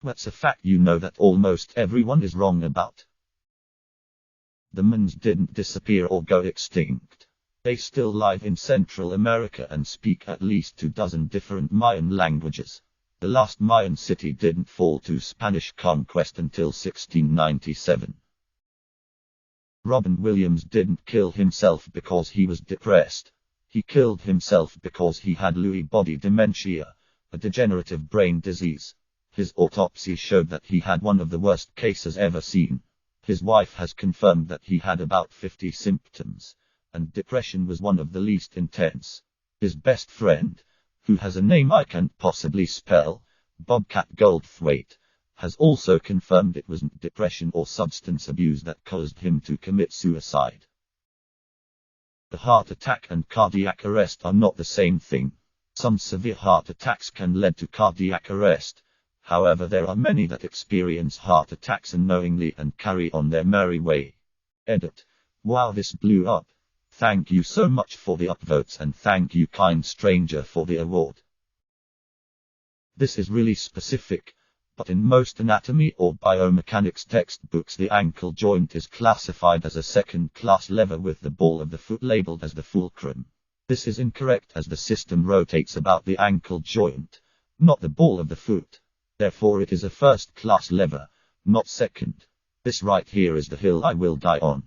What's a fact you know that almost everyone is wrong about? The Mayans didn't disappear or go extinct. They still live in Central America and speak at least 24 different Mayan languages. The last Mayan city didn't fall to Spanish conquest until 1697. Robin Williams didn't kill himself because he was depressed. He killed himself because he had Lewy body dementia, a degenerative brain disease. His autopsy showed that he had one of the worst cases ever seen. His wife has confirmed that he had about 50 symptoms, and depression was one of the least intense. His best friend, who has a name I can't possibly spell, Bobcat Goldthwait, has also confirmed it wasn't depression or substance abuse that caused him to commit suicide. A heart attack and cardiac arrest are not the same thing. Some severe heart attacks can lead to cardiac arrest. However, there are many that experience heart attacks unknowingly and carry on their merry way. Edit. Wow, this blew up. Thank you so much for the upvotes, and thank you, kind stranger, for the award. This is really specific, but in most anatomy or biomechanics textbooks the ankle joint is classified as a second-class lever with the ball of the foot labeled as the fulcrum. This is incorrect as the system rotates about the ankle joint, not the ball of the foot. Therefore it is a first-class lever, not second. This right here is the hill I will die on.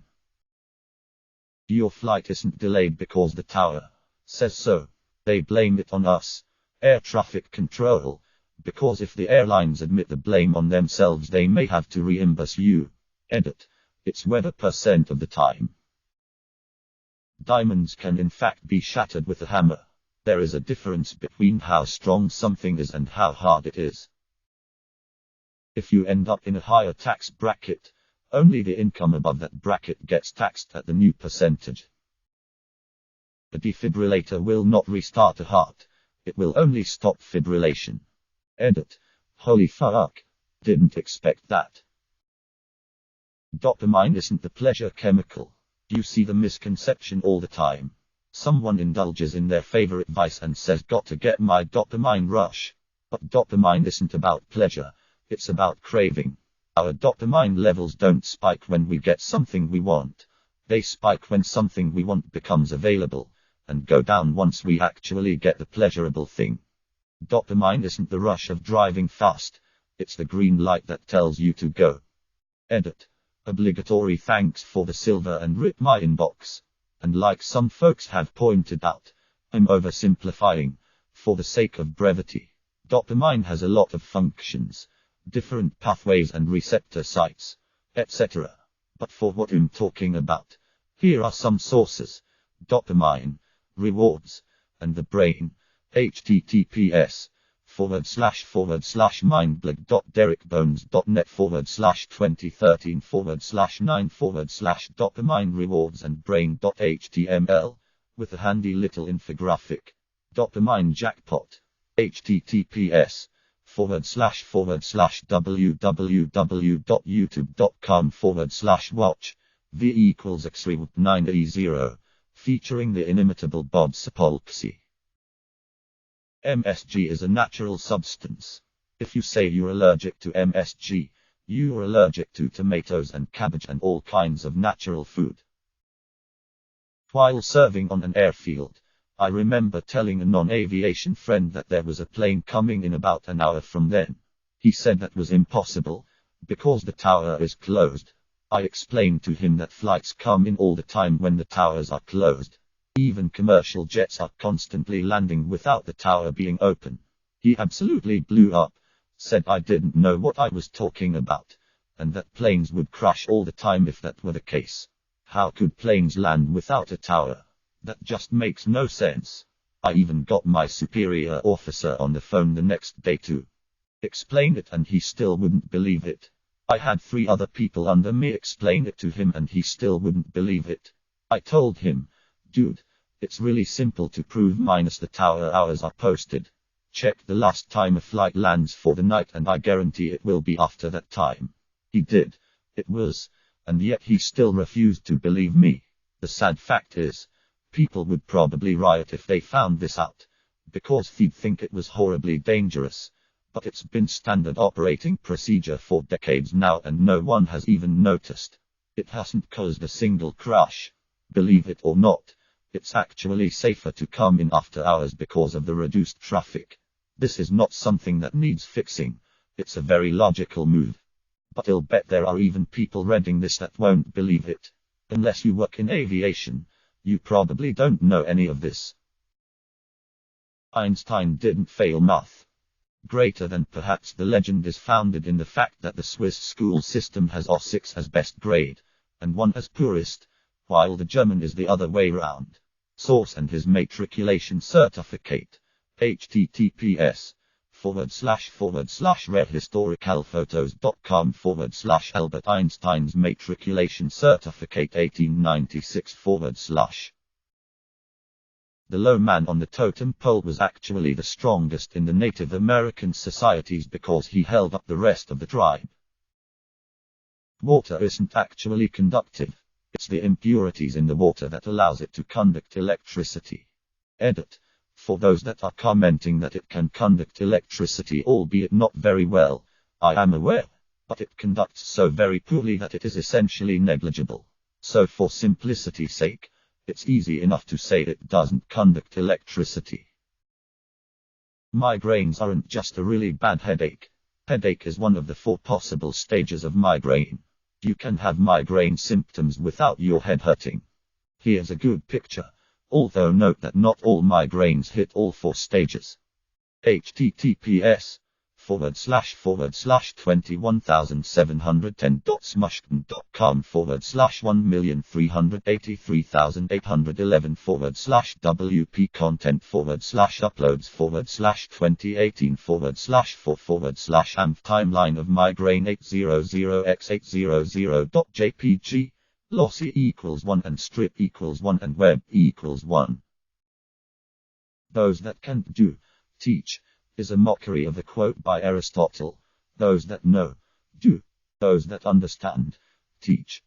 Your flight isn't delayed because the tower says so. They blame it on us, air traffic control, because if the airlines admit the blame on themselves they may have to reimburse you. Edit. It's weather % of the time. Diamonds can in fact be shattered with a hammer. There is a difference between how strong something is and how hard it is. If you end up in a higher tax bracket, only the income above that bracket gets taxed at the new percentage. A defibrillator will not restart a heart, it will only stop fibrillation. Edit. Holy fuck. Didn't expect that. Dopamine isn't the pleasure chemical. You see the misconception all the time. Someone indulges in their favorite vice and says, "Got to get my dopamine rush." But dopamine isn't about pleasure, it's about craving. Our dopamine levels don't spike when we get something we want. They spike when something we want becomes available, and go down once we actually get the pleasurable thing. Dopamine isn't the rush of driving fast, it's the green light that tells you to go. Edit. Obligatory thanks for the silver and rip my inbox. And like some folks have pointed out, I'm oversimplifying, for the sake of brevity. Dopamine has a lot of functions, different pathways and receptor sites, etc. But for what I'm talking about, here are some sources. Dopamine, rewards, and the brain. https://mindblog.derekbones.net/2013/9/dopamine rewards and brain.html, with a handy little infographic. Dopamine jackpot. https://www.youtube.com/watch v=xrewp9e0, featuring the inimitable Bob Sapolsky. MSG is a natural substance. If you say you're allergic to MSG, you're allergic to tomatoes and cabbage and all kinds of natural food. While serving on an airfield, I remember telling a non-aviation friend that there was a plane coming in about an hour from then. He said that was impossible, because the tower is closed. I explained to him that flights come in all the time when the towers are closed. Even commercial jets are constantly landing without the tower being open. He absolutely blew up, said I didn't know what I was talking about, and that planes would crash all the time if that were the case. How could planes land without a tower? That just makes no sense. I even got my superior officer on the phone the next day to explain it, and he still wouldn't believe it. I had 3 other people under me explain it to him and he still wouldn't believe it. I told him, "Dude, it's really simple to prove minus the tower hours are posted. Check the last time a flight lands for the night and I guarantee it will be after that time." He did. It was. And yet he still refused to believe me. The sad fact is, people would probably riot if they found this out, because they'd think it was horribly dangerous. But it's been standard operating procedure for decades now and no one has even noticed. It hasn't caused a single crash. Believe it or not, it's actually safer to come in after hours because of the reduced traffic. This is not something that needs fixing, it's a very logical move. But I'll bet there are even people reading this that won't believe it. Unless you work in aviation, you probably don't know any of this. Einstein didn't fail math. Greater than perhaps the legend is founded in the fact that the Swiss school system has O6 as best grade, and 1 as poorest, while the German is the other way round. Source and his matriculation certificate. https://redhistoricalphotos.com/ Albert Einstein's matriculation certificate 1896 / The low man on the totem pole was actually the strongest in the Native American societies because he held up the rest of the tribe. Water isn't actually conductive. It's the impurities in the water that allows it to conduct electricity. Edit. For those that are commenting that it can conduct electricity albeit not very well, I am aware, but it conducts so very poorly that it is essentially negligible. So for simplicity's sake, it's easy enough to say it doesn't conduct electricity. Migraines aren't just a really bad headache. Headache is one of the 4 possible stages of migraine. You can have migraine symptoms without your head hurting. Here's a good picture, although note that not all migraines hit all 4 stages. https://2170010.smushkin.com/1383811 wp-content/2018/4/4/amp timeline of migraine 800x800.jpg lossy equals 1 and strip equals 1 and web equals 1. Those that can't do, teach, is a mockery of the quote by Aristotle. Those that know, do. Those that understand, teach.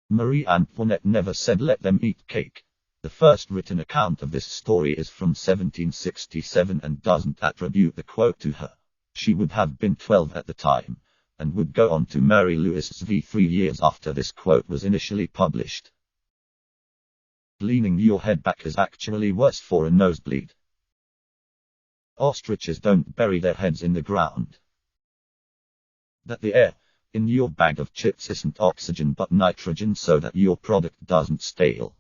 Marie Antoinette never said let them eat cake. The first written account of this story is from 1767 and doesn't attribute the quote to her. She would have been 12 at the time, and would go on to marry Louis XVI 3 years after this quote was initially published. Leaning your head back is actually worse for a nosebleed. Ostriches don't bury their heads in the ground. That the air in your bag of chips isn't oxygen but nitrogen so that your product doesn't stale.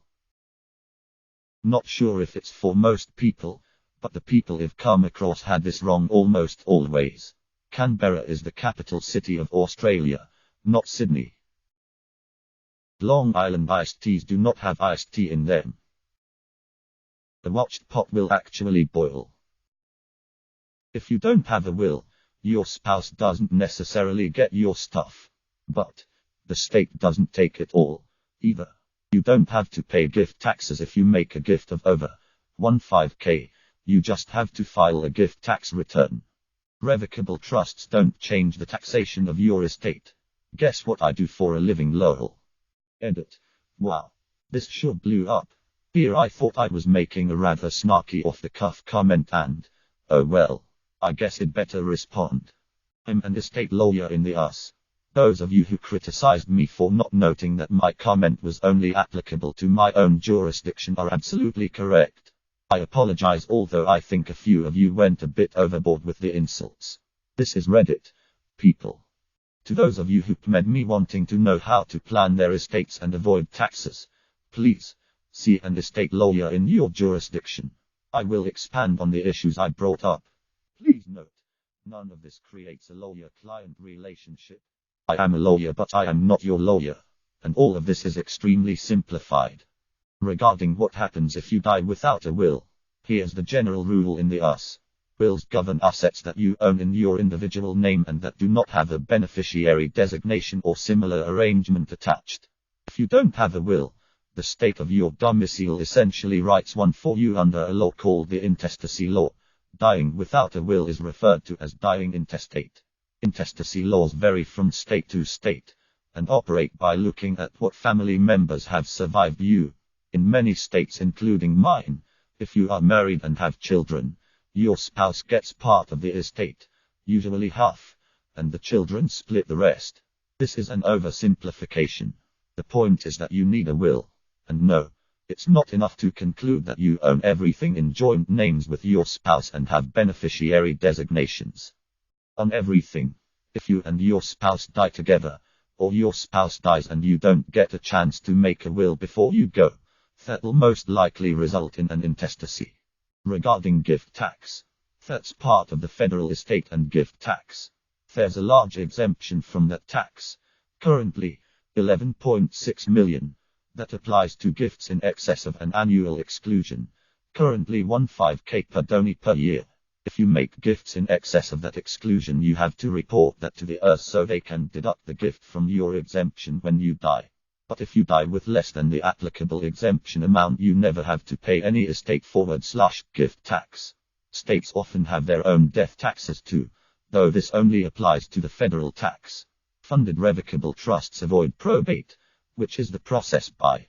Not sure if it's for most people, but the people I've come across had this wrong almost always. Canberra is the capital city of Australia, not Sydney. Long Island iced teas do not have iced tea in them. A watched pot will actually boil. If you don't have a will, your spouse doesn't necessarily get your stuff. But the state doesn't take it all, either. You don't have to pay gift taxes if you make a gift of over 15K, you just have to file a gift tax return. Revocable trusts don't change the taxation of your estate. Guess what I do for a living, lol. Edit. Wow. This sure blew up. Here I thought I was making a rather snarky off-the-cuff comment and, oh well, I guess I'd better respond. I'm an estate lawyer in the US. Those of you who criticized me for not noting that my comment was only applicable to my own jurisdiction are absolutely correct. I apologize, although I think a few of you went a bit overboard with the insults. This is Reddit, people. To those of you who PM'd me wanting to know how to plan their estates and avoid taxes, please, see an estate lawyer in your jurisdiction. I will expand on the issues I brought up. Please note, none of this creates a lawyer-client relationship. I am a lawyer but I am not your lawyer, and all of this is extremely simplified. Regarding what happens if you die without a will, here's the general rule in the US. Wills govern assets that you own in your individual name and that do not have a beneficiary designation or similar arrangement attached. If you don't have a will, the state of your domicile essentially writes one for you under a law called the intestacy law. Dying without a will is referred to as dying intestate. Intestacy laws vary from state to state, and operate by looking at what family members have survived you. In many states including mine, if you are married and have children, Your spouse gets part of the estate, usually half, and the children split the rest. This is an oversimplification. The point is that you need a will. And no, it's not enough to conclude that you own everything in joint names with your spouse and have beneficiary designations on everything. If you and your spouse die together, or your spouse dies and you don't get a chance to make a will before you go, that'll most likely result in an intestacy. Regarding gift tax, that's part of the federal estate and gift tax. There's a large exemption from that tax, currently $11.6 million. That applies to gifts in excess of an annual exclusion, currently $15,000 per donor per year. If you make gifts in excess of that exclusion, you have to report that to the IRS so they can deduct the gift from your exemption when you die. But if you die with less than the applicable exemption amount, you never have to pay any estate/gift tax. States often have their own death taxes too, though this only applies to the federal tax. Funded revocable trusts avoid probate, which is the process by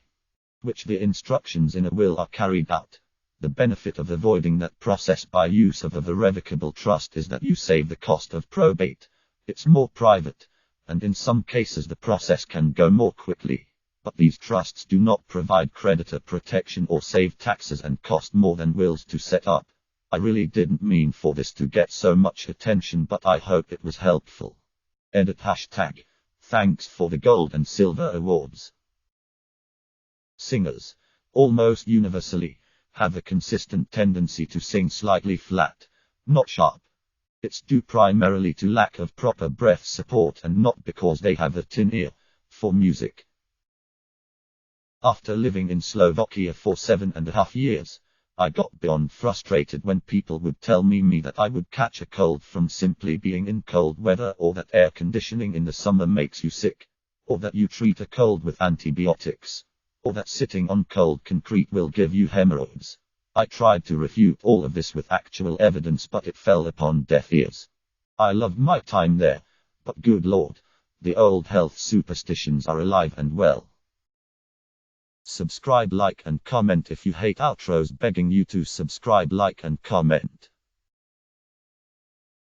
which the instructions in a will are carried out. The benefit of avoiding that process by use of a revocable trust is that you save the cost of probate. It's more private, and in some cases the process can go more quickly. But these trusts do not provide creditor protection or save taxes and cost more than wills to set up. I really didn't mean for this to get so much attention, but I hope it was helpful. Edit hashtag. Thanks for the gold and silver awards. Singers, almost universally, have a consistent tendency to sing slightly flat, not sharp. It's due primarily to lack of proper breath support and not because they have a tin ear for music. After living in Slovakia for 7.5 years, I got beyond frustrated when people would tell me that I would catch a cold from simply being in cold weather, or that air conditioning in the summer makes you sick, or that you treat a cold with antibiotics, or that sitting on cold concrete will give you hemorrhoids. I tried to refute all of this with actual evidence, but it fell upon deaf ears. I loved my time there, but good lord, the old health superstitions are alive and well. Subscribe, like and comment if you hate outros. Begging you to subscribe, like and comment.